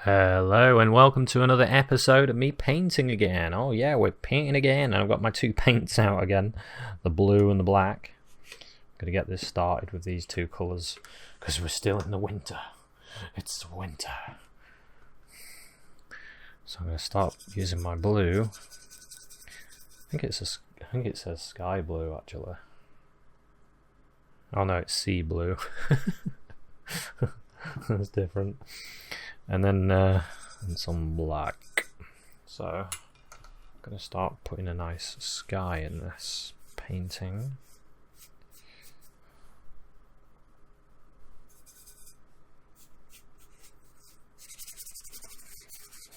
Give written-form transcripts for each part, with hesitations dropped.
Hello and welcome to another episode of me painting again. Oh yeah, we're painting again, and I've got my two paints out again, the blue and the black. I'm gonna get this started with these two colours because we're still in the winter. It's winter. So I'm gonna start using my blue. I think it says sky blue actually. Oh no, it's sea blue. That's different. And then and some black. So I'm gonna start putting a nice sky in this painting.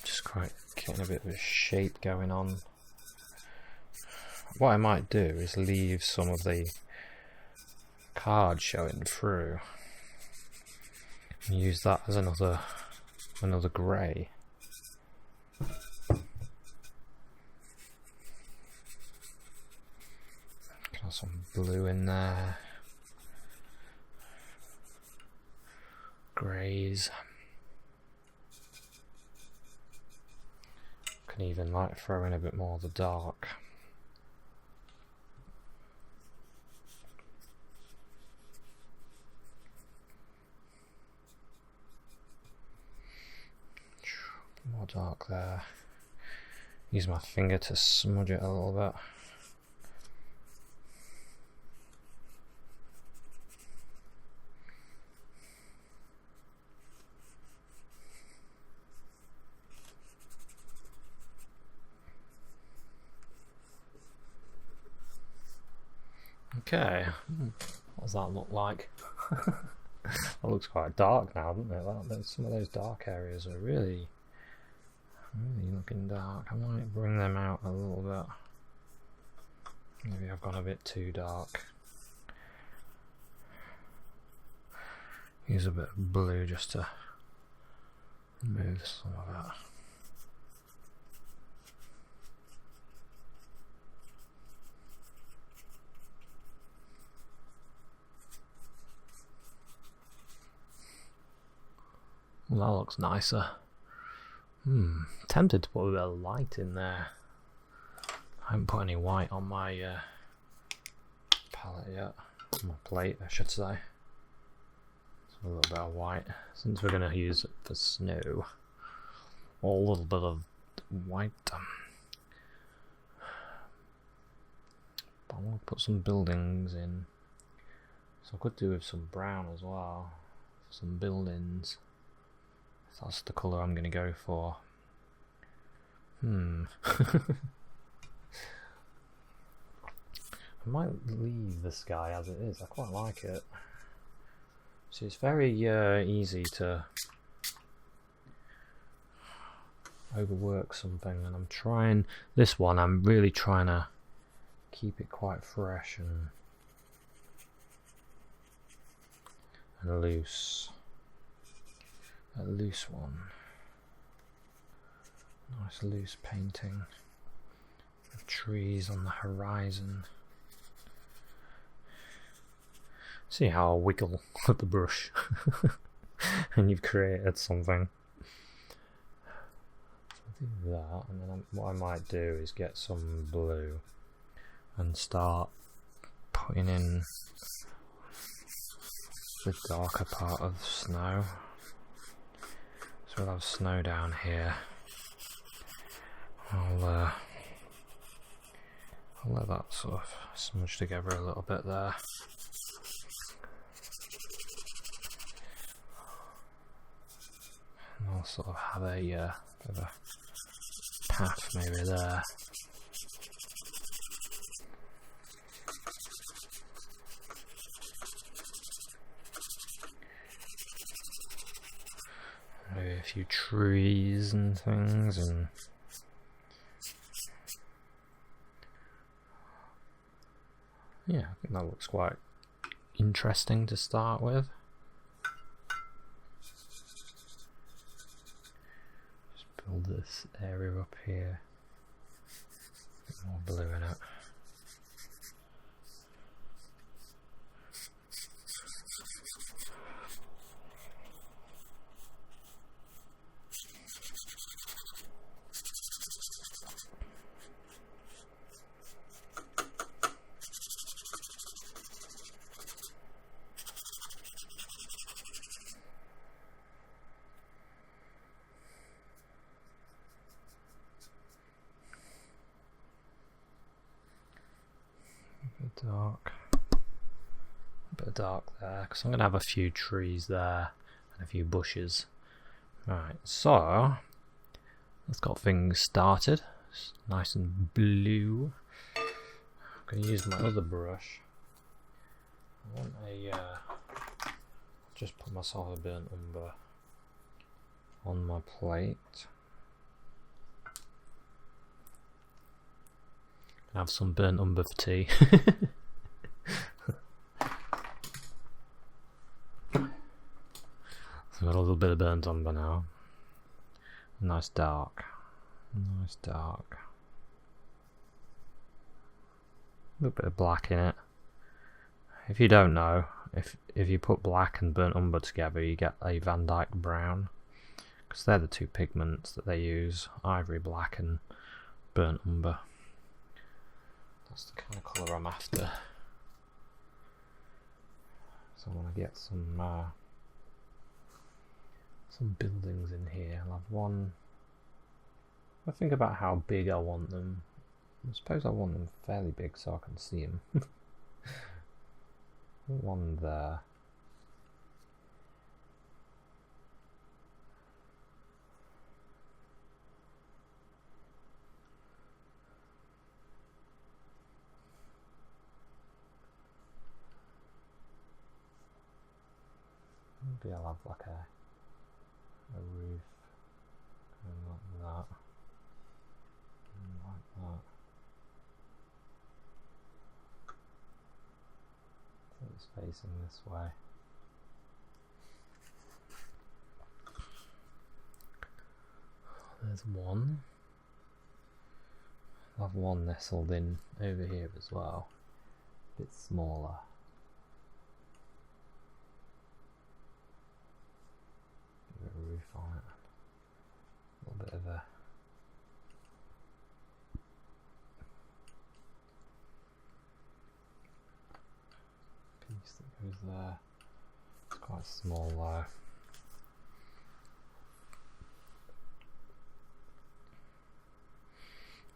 Just quite getting a bit of a shape going on. What I might do is leave some of the card showing through and use that as another grey. Got some blue in there. Greys. Can even like throw in a bit more of the dark. More dark there. Use my finger to smudge it a little bit. Okay, what does that look like? That looks quite dark now, doesn't it? Some of those dark areas are really looking dark. I might bring them out a little bit. Maybe I've gone a bit too dark. Use a bit of blue just to remove some of that. Well, that looks nicer. Tempted to put a bit of light in there. I haven't put any white on my palette yet. On my plate, I should say. So a little bit of white, since we're going to use it for snow. Or a little bit of white. But I want to put some buildings in. So I could do with some brown as well. Some buildings. That's the colour I'm going to go for. I might leave the sky as it is. I quite like it. So it's very easy to overwork something, and I'm trying this one. I'm really trying to keep it quite fresh and loose. A loose one. Nice loose painting of trees on the horizon. See how I wiggle with the brush and you've created something. So do that, and then what I might do is get some blue and start putting in the darker part of snow. So we'll have snow down here. I'll let that sort of smudge together a little bit there. And I'll sort of have a bit of a path maybe there. Maybe a few trees and things, and yeah, I think that looks quite interesting to start with. Just build this area up here. A bit more blue in it. dark. A bit of dark there, because I'm going to have a few trees there and a few bushes. Right, so let's got things started. It's nice and blue. I'm going to use my other brush. I want a just put myself a burnt umber on my plate. Have some burnt umber for tea. So I've got a little bit of burnt umber now. Nice dark. Nice dark. A little bit of black in it. If you don't know, if you put black and burnt umber together, you get a Van Dyke brown. Because they're the two pigments that they use, ivory black and burnt umber. That's the kind of colour I'm after. So I want to get some buildings in here. I'll have one. I think about how big I want them. I suppose I want them fairly big so I can see them. One there. Maybe I'll have like a roof going like that, and like that. So it's facing this way. There's one. I'll have one nestled in over here as well, a bit smaller. A roof on it, a little bit of a piece that goes there. It's quite small though.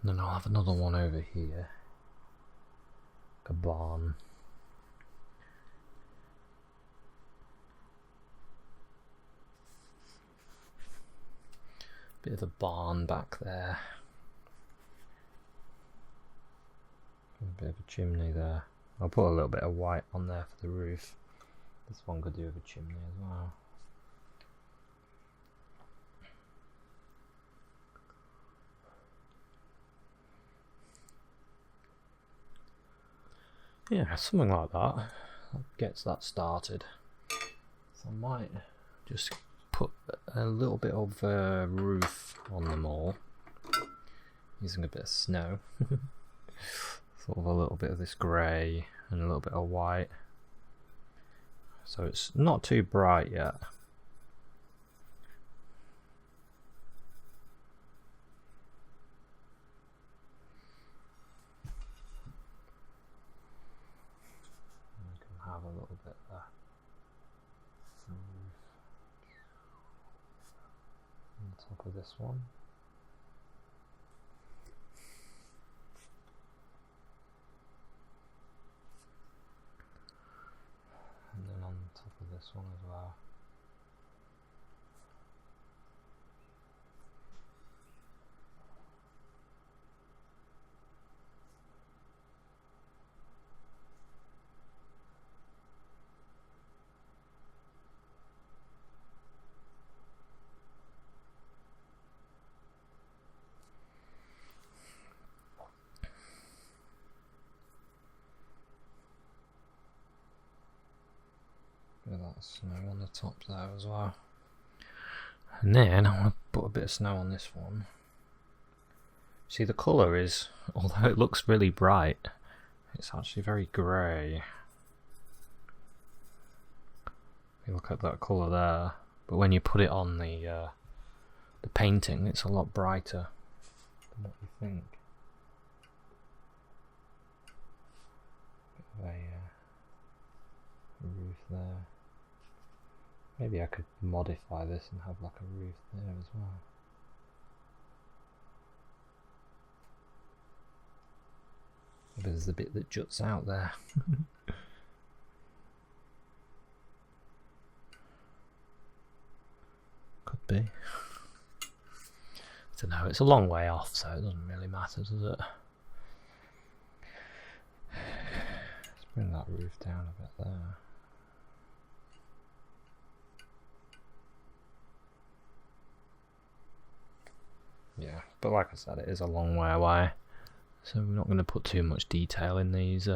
And then I'll have another one over here, like a barn. Bit of a barn back there. A bit of a chimney there. I'll put a little bit of white on there for the roof. This one could do with a chimney as well. Yeah, something like that. That gets that started. So I might just put a little bit of roof on them all, using a bit of snow. Sort of a little bit of this grey and a little bit of white. So it's not too bright yet. I can have a little bit there. On top of this one. And then on top of this one as well. Bit of that snow on the top there as well. And then I want to put a bit of snow on this one. See, the colour is, although it looks really bright, it's actually very grey. You look at that colour there, but when you put it on the painting, it's a lot brighter than what you think. Bit of a roof there. Maybe I could modify this and have like a roof there as well. Maybe there's the bit that juts out there. Could be. I don't know, it's a long way off, so it doesn't really matter, does it? Let's bring that roof down a bit there. Yeah, but like I said, it is a long way away, so we're not going to put too much detail in these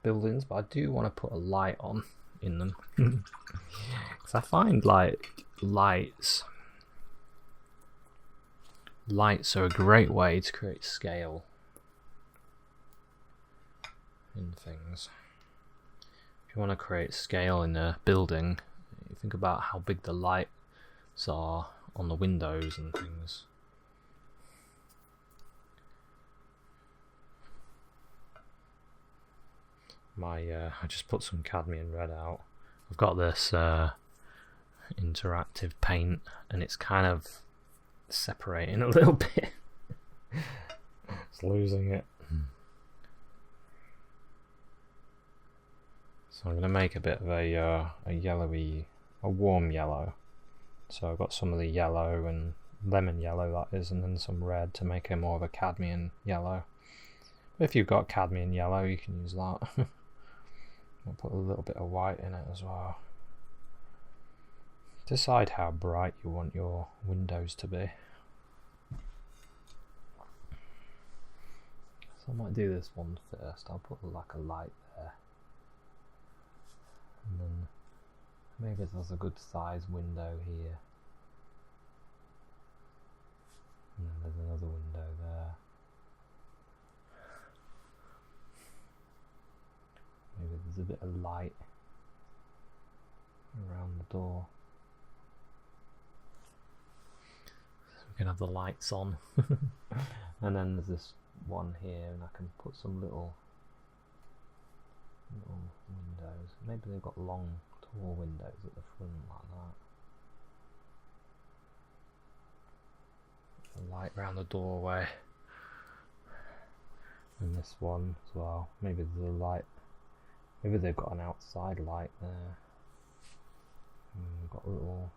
buildings, but I do want to put a light on in them. Because I find like lights are a great way to create scale in things. If you want to create scale in a building, you think about how big the lights are on the windows and things. I just put some cadmium red out. I've got this interactive paint, and it's kind of separating a little bit. It's losing it. So I'm going to make a bit of a yellowy, a warm yellow. So I've got some of the yellow and lemon yellow, that is, and then some red to make it more of a cadmium yellow. But if you've got cadmium yellow, you can use that. I'll put a little bit of white in it as well. Decide how bright you want your windows to be. So I might do this one first. I'll put like a light there. And then maybe there's a good size window here. And then there's another window there. Maybe there's a bit of light around the door. So we can have the lights on. And then there's this one here, and I can put some little windows. Maybe they've got long, tall windows at the front like that. A light around the doorway. And this one as well. Maybe there's a light. Maybe they've got an outside light there. And we've got little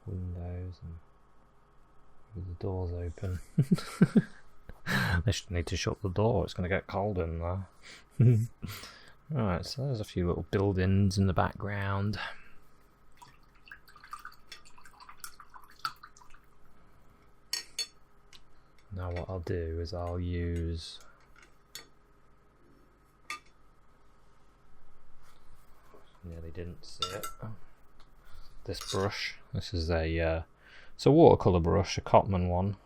windows, and maybe the door's open. They should need to shut the door, it's going to get cold in there. Right, so there's a few little buildings in the background. Now what I'll do is I'll use nearly didn't see it. This brush. This is it's a watercolour brush, a Cotman one.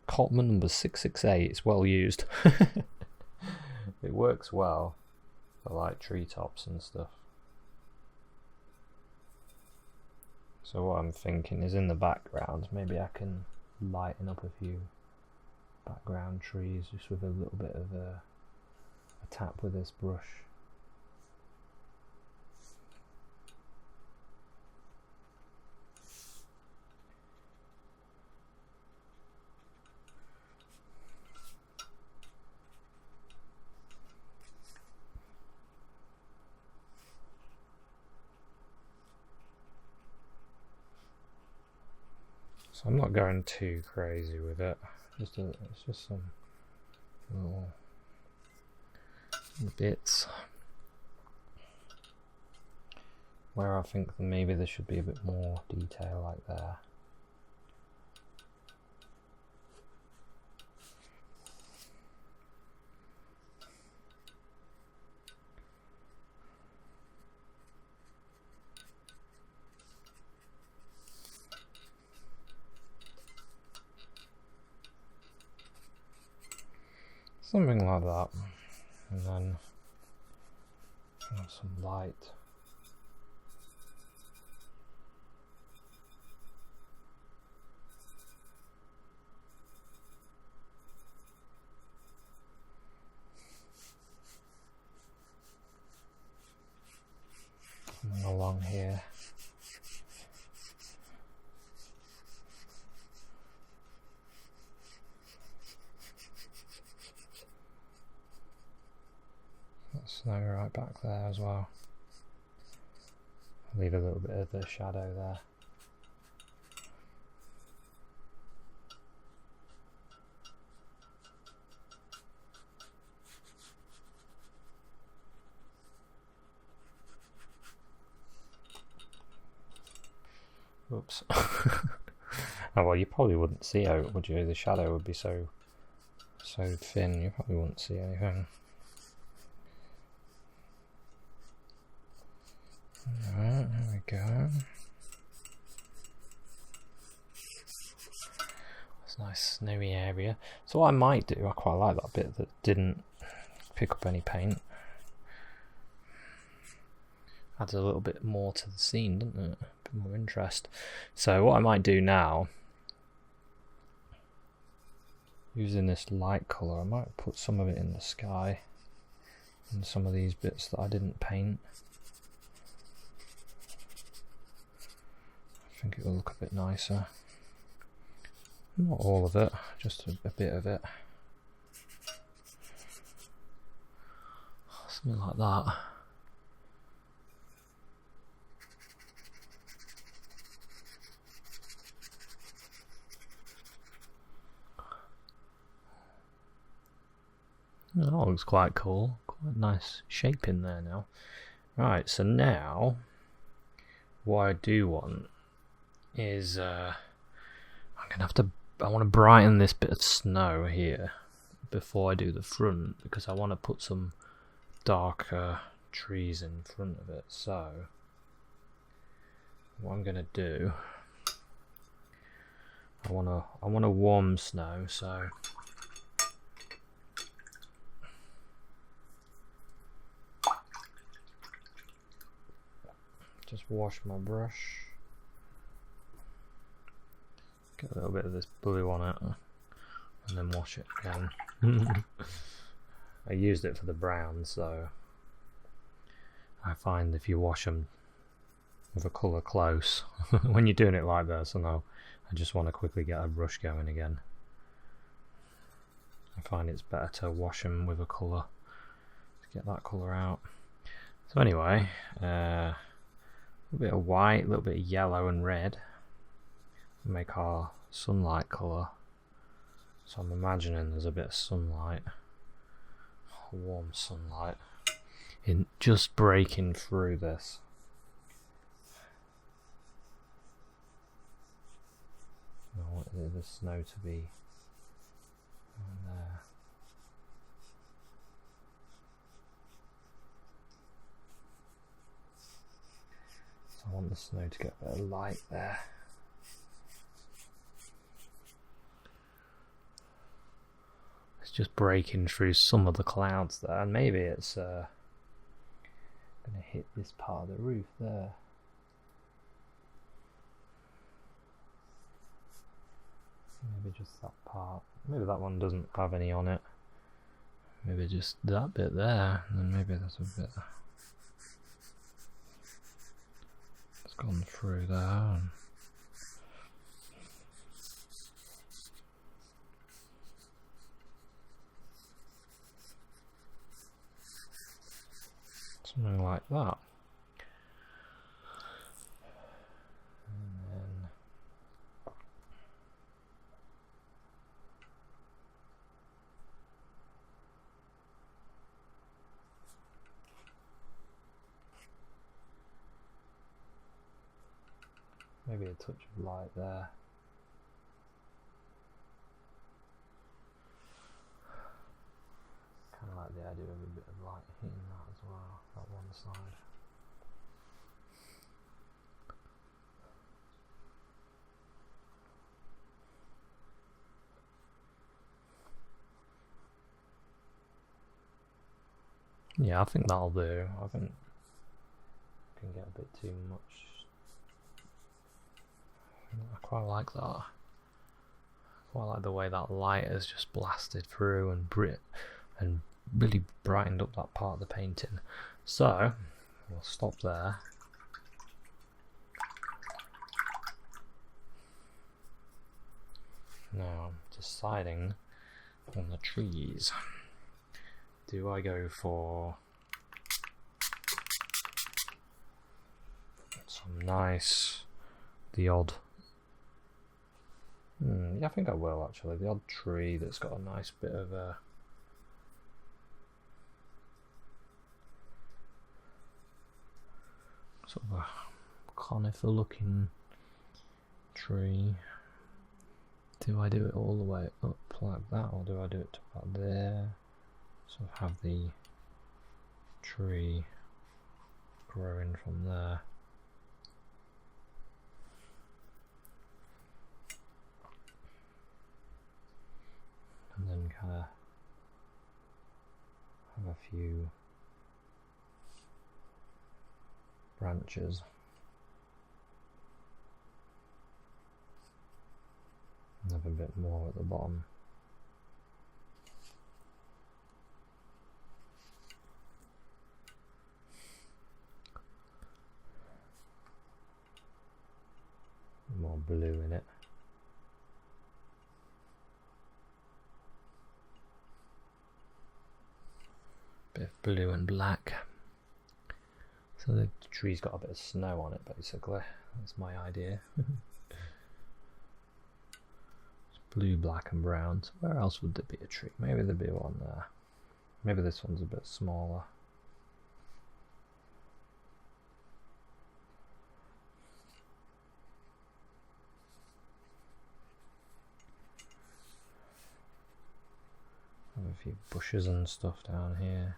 Cotman number 668. It's well used. It works well for like treetops and stuff. So what I'm thinking is in the background, maybe I can lighten up a few background trees just with a little bit of a tap with this brush. So I'm not going too crazy with it. It's just some little bits where I think that maybe there should be a bit more detail, like there. Something like that, and then some light. Coming along here. back there as well. Leave a little bit of the shadow there. Oops. Oh well, you probably wouldn't see it, would you? The shadow would be so thin, you probably wouldn't see anything. Alright, there we go. It's a nice snowy area. So what I might do, I quite like that bit that didn't pick up any paint. Adds a little bit more to the scene, doesn't it? A bit more interest. So what I might do now, using this light colour, I might put some of it in the sky and some of these bits that I didn't paint. I think it will look a bit nicer. Not all of it, just a bit of it. Something like that. Oh, that looks quite cool. Quite nice shape in there now. Right, so now what I do want is I want to brighten this bit of snow here before I do the front, because I want to put some darker trees in front of it. So what I'm gonna do, I want to warm snow, so just wash my brush, get a little bit of this blue on it, and then wash it again. I used it for the brown, so I find if you wash them with a colour close, when you're doing it like this, and I just want to quickly get a brush going again, I find it's better to wash them with a colour to get that colour out. So anyway, a little bit of white, a little bit of yellow and red, make our sunlight colour. So I'm imagining there's a bit of sunlight, warm sunlight, in just breaking through this. I want the snow to be there. So I want the snow to get a bit of light there. It's just breaking through some of the clouds there, and maybe it's going to hit this part of the roof there. Maybe just that part. Maybe that one doesn't have any on it. Maybe just that bit there, and then maybe there's a bit that's gone through there. Something like that. And then maybe a touch of light there. Kind of like the idea of a bit of light hitting that as well, that one side. Yeah, I think that'll do. I think I can get a bit too much. I quite like that. I quite like the way that light has just blasted through and really brightened up that part of the painting. So we'll stop there. Now I'm deciding on the trees. Do I go for nice, the odd, yeah, I think I will actually, the odd tree that's got a nice bit of a sort of a conifer looking tree. Do I do it all the way up like that, or do I do it to about there? So have the tree growing from there. And then kind of have a few branches. And have a bit more at the bottom. More blue in it. Bit of blue and black. So the tree's got a bit of snow on it, basically. That's my idea. It's blue, black and brown. So where else would there be a tree? Maybe there'd be one there. Maybe this one's a bit smaller. Have a few bushes and stuff down here.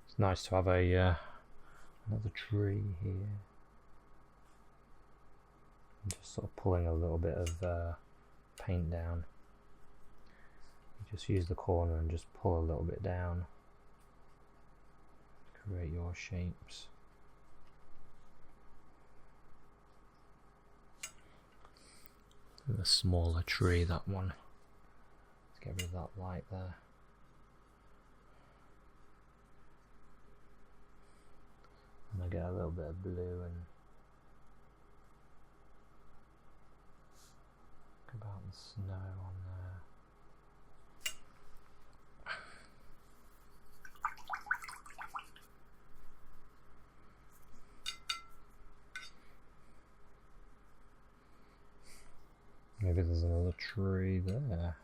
It's nice to have a another tree here. I'm just sort of pulling a little bit of paint down. You just use the corner and just pull a little bit down. Create your shapes. A smaller tree, that one. Let's get rid of that light there. And I get a little bit of blue and think about the snow on there. Maybe there's another tree there.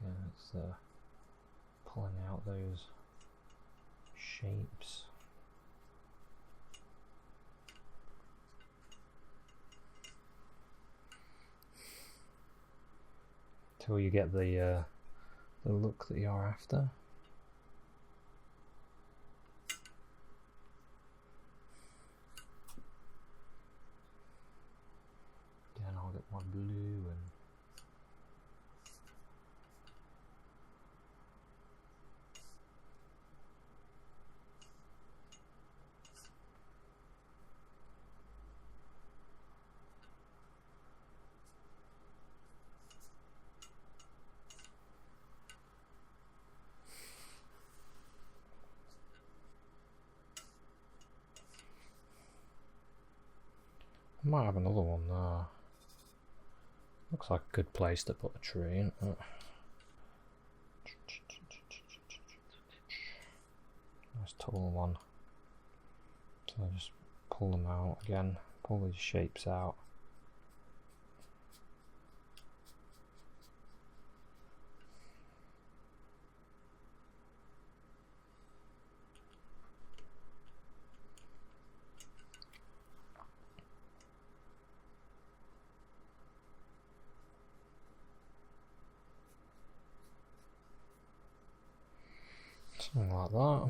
Okay, it's pulling out those shapes. Till you get the look that you're after. Again, I'll get more blue and I might have another one there. Looks like a good place to put a tree in. Nice tall one. So I just pull them out again, pull these shapes out. Something like that.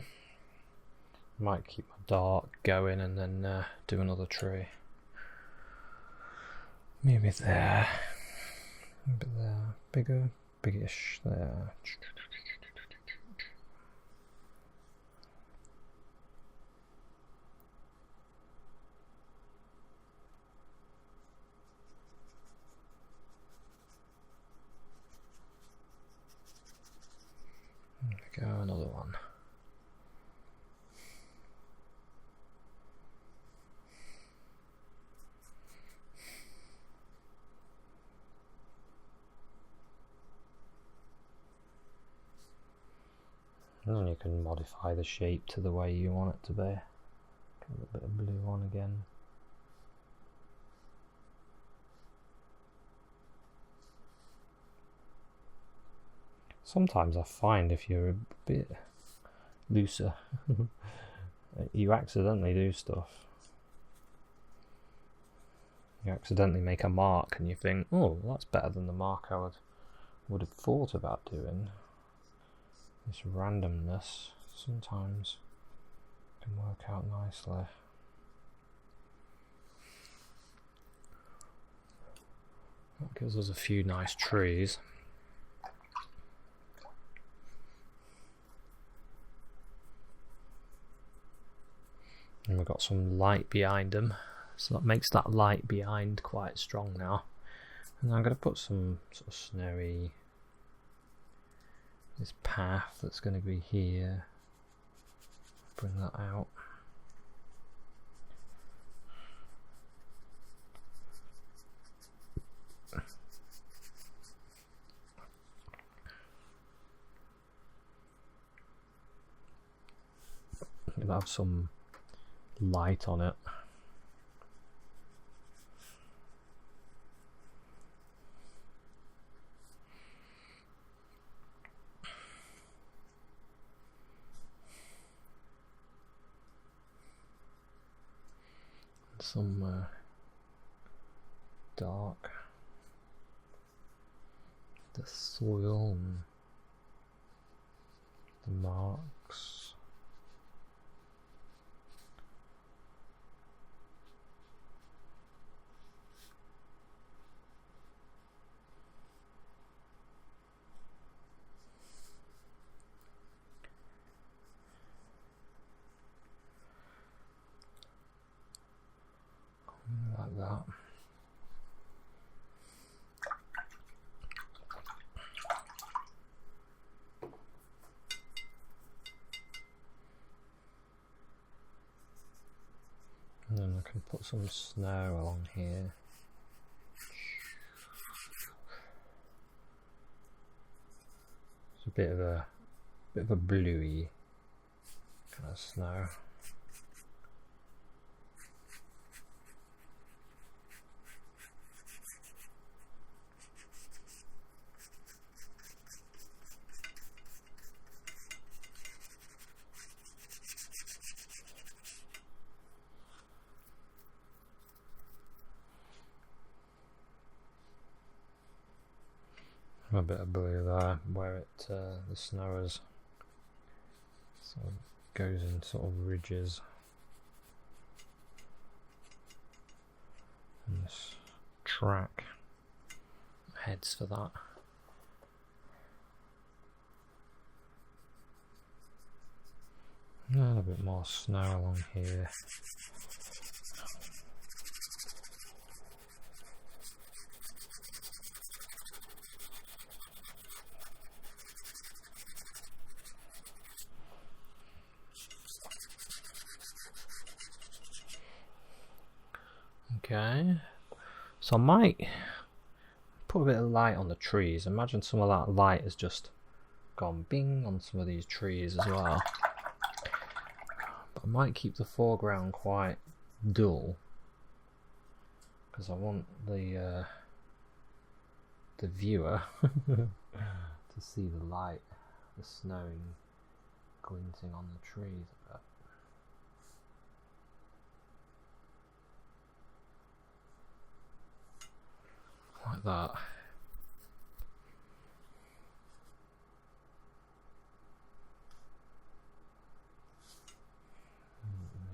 Might keep my dark going and then do another tree. Maybe there. Maybe there. Bigger, biggish there. There we go, another one. can modify the shape to the way you want it to be. Get a little bit of blue on again. Sometimes I find if you're a bit looser, you accidentally do stuff. You accidentally make a mark and you think, oh, that's better than the mark I would have thought about doing. This randomness sometimes can work out nicely. That gives us a few nice trees. And we've got some light behind them, so that makes that light behind quite strong now. And I'm going to put some sort of snowy, this path that's going to be here, bring that out. It'll have some light on it. Some dark, the soil and the marks. Like that. And then I can put some snow along here. It's a bit of a bluey kind of snow. A bit of blue there where it the snow is sort of goes in sort of ridges, and this track heads for that. And a bit more snow along here. Okay, so I might put a bit of light on the trees. Imagine some of that light has just gone bing on some of these trees as well. But I might keep the foreground quite dull because I want the viewer to see the light, the snowing glinting on the trees a bit. Like that.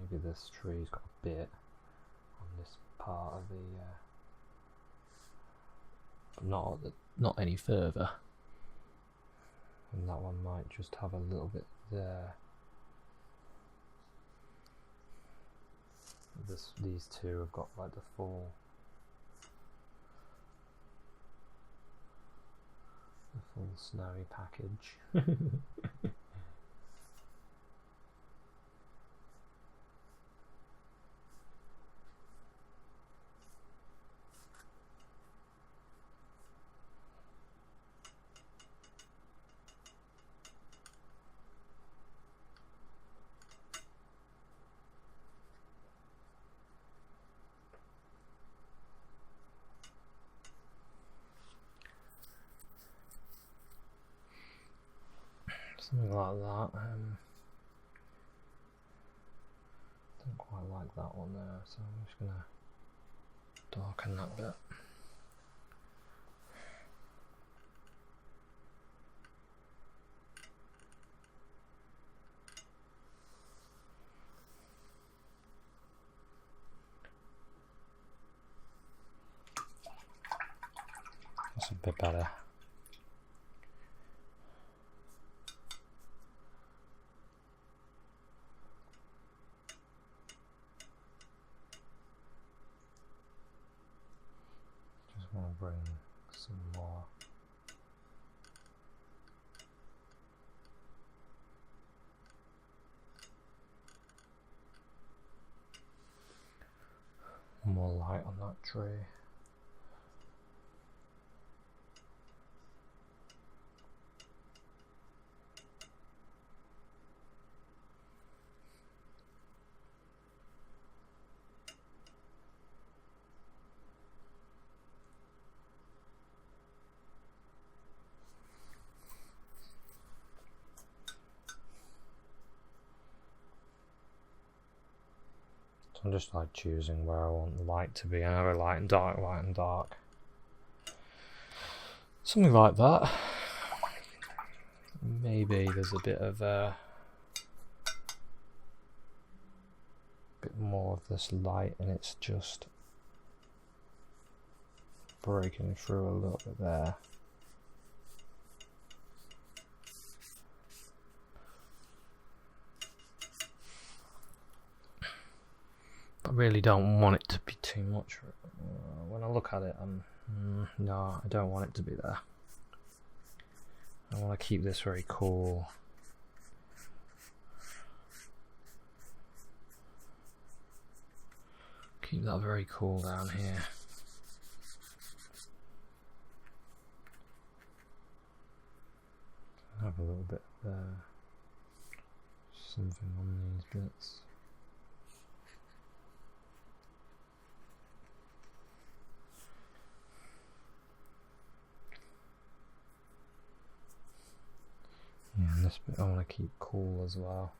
Maybe this tree's got a bit on this part of the but not any further. And that one might just have a little bit there. These two have got like the full snowy package. Something like that. Don't quite like that one there, so I'm just gonna darken that bit. That's a bit better. Just want to bring some more. More light on that tree. I'm just like choosing where I want the light to be. I have a light and dark, light and dark. Something like that. Maybe there's a bit of bit more of this light and it's just breaking through a little bit there. I really don't want it to be too much. When I look at it, no, I don't want it to be there. I want to keep this very cool. Keep that very cool down here. Have a little bit there. Something on these bits. Yeah, and this bit I want to keep cool as well.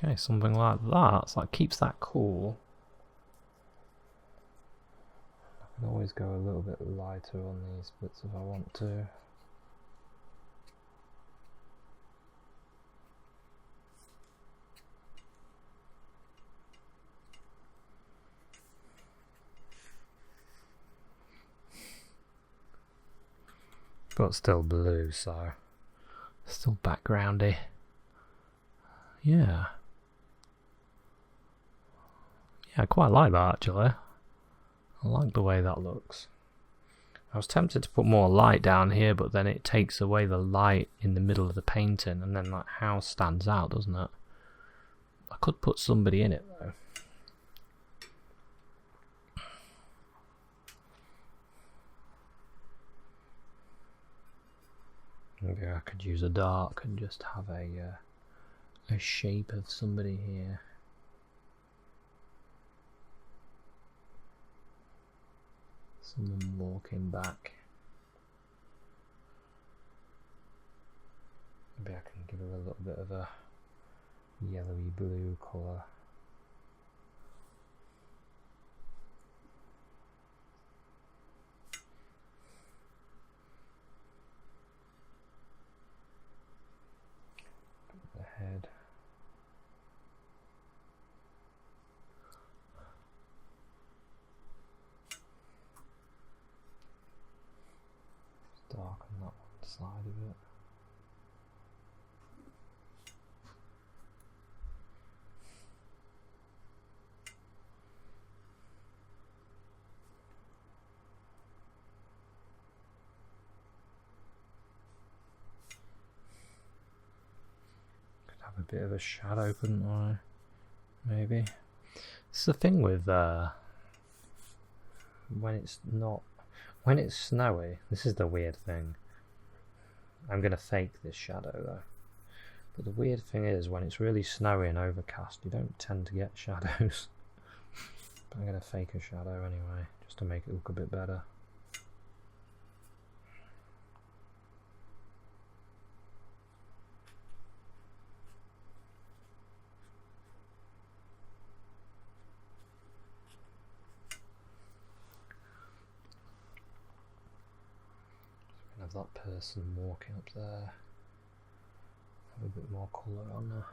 Okay, something like that. So it keeps that cool. I can always go a little bit lighter on these bits if I want to. But still blue, so still backgroundy. Yeah. Yeah, I quite like that actually. I like the way that looks. I was tempted to put more light down here, but then it takes away the light in the middle of the painting, and then that house stands out, doesn't it? I could put somebody in it though. Maybe I could use a dark and just have a shape of somebody here. Someone walking back. Maybe I can give her a little bit of a yellowy blue colour. The head. Darken that one side of it. Could have a bit of a shadow, couldn't I? Maybe. It's the thing with when it's not, when it's snowy, this is the weird thing. I'm going to fake this shadow though. But the weird thing is, when it's really snowy and overcast, you don't tend to get shadows. But I'm going to fake a shadow anyway, just to make it look a bit better. Have that person walking up there. Have a bit more colour on the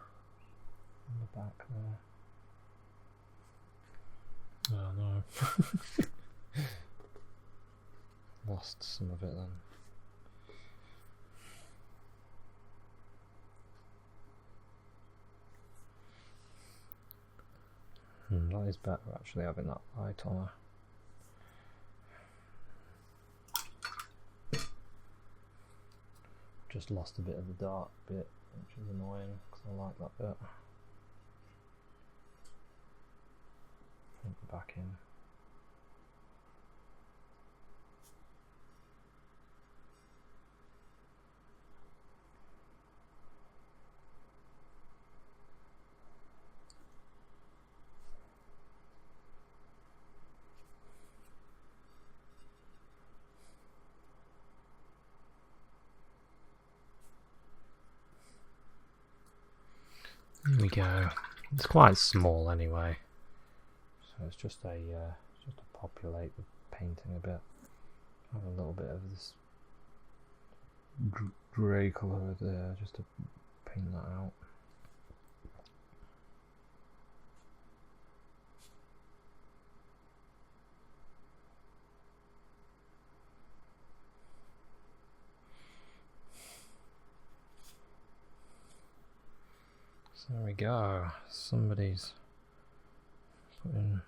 back there. Oh no. Lost some of it then. That is better actually, having that light on her. Just lost a bit of the dark bit, which is annoying because I like that bit. Put it back in. There we go. It's quite small anyway, so it's just to populate the painting a bit. Have a little bit of this grey colour there, just to paint that out. So there we go, somebody's putting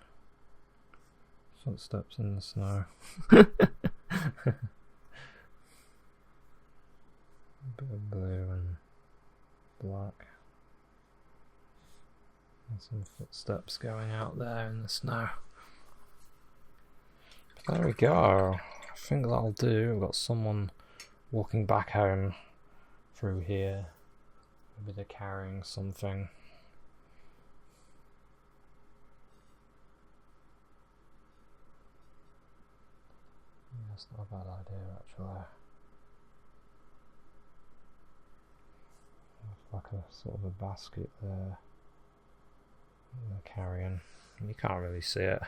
footsteps in the snow. A bit of blue and black. And some footsteps going out there in the snow. There we go, I think that'll do. We've got someone walking back home through here. Maybe they're carrying something. Yeah, that's not a bad idea actually. It's like a sort of a basket there they're carrying. You can't really see it.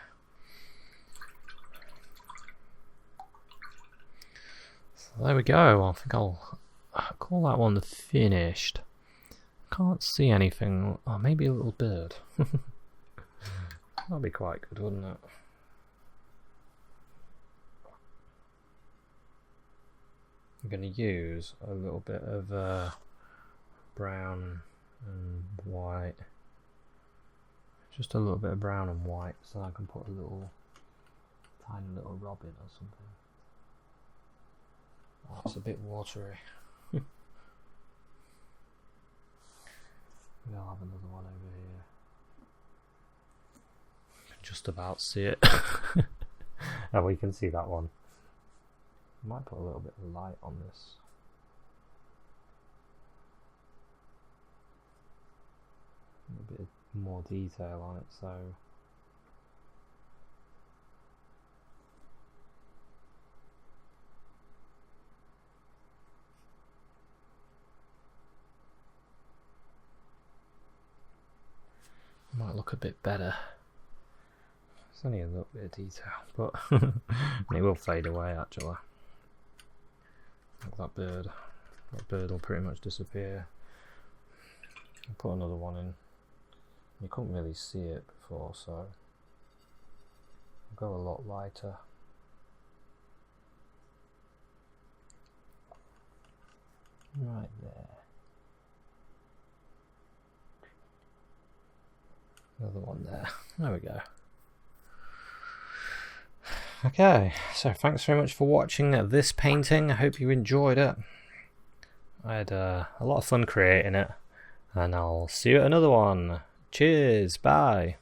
So there we go. I think I'll call that one finished. Can't see anything. Oh, maybe a little bird. That'd be quite good, wouldn't it? I'm going to use a little bit of brown and white. Just a little bit of brown and white, so I can put a little tiny little robin or something. Oh, it's a bit watery. I'll have another one over here. Just about see it. Oh, we can see that one. I might put a little bit of light on this. A bit more detail on it, so might look a bit better. It's only a little bit of detail, but it will fade away actually. Like that bird. That bird will pretty much disappear. I'll put another one in. You couldn't really see it before, so I'll go a lot lighter. Right there. Another one there. There we go. Okay, so thanks very much for watching this painting. I hope you enjoyed it. I had a lot of fun creating it, and I'll see you at another one. Cheers, bye.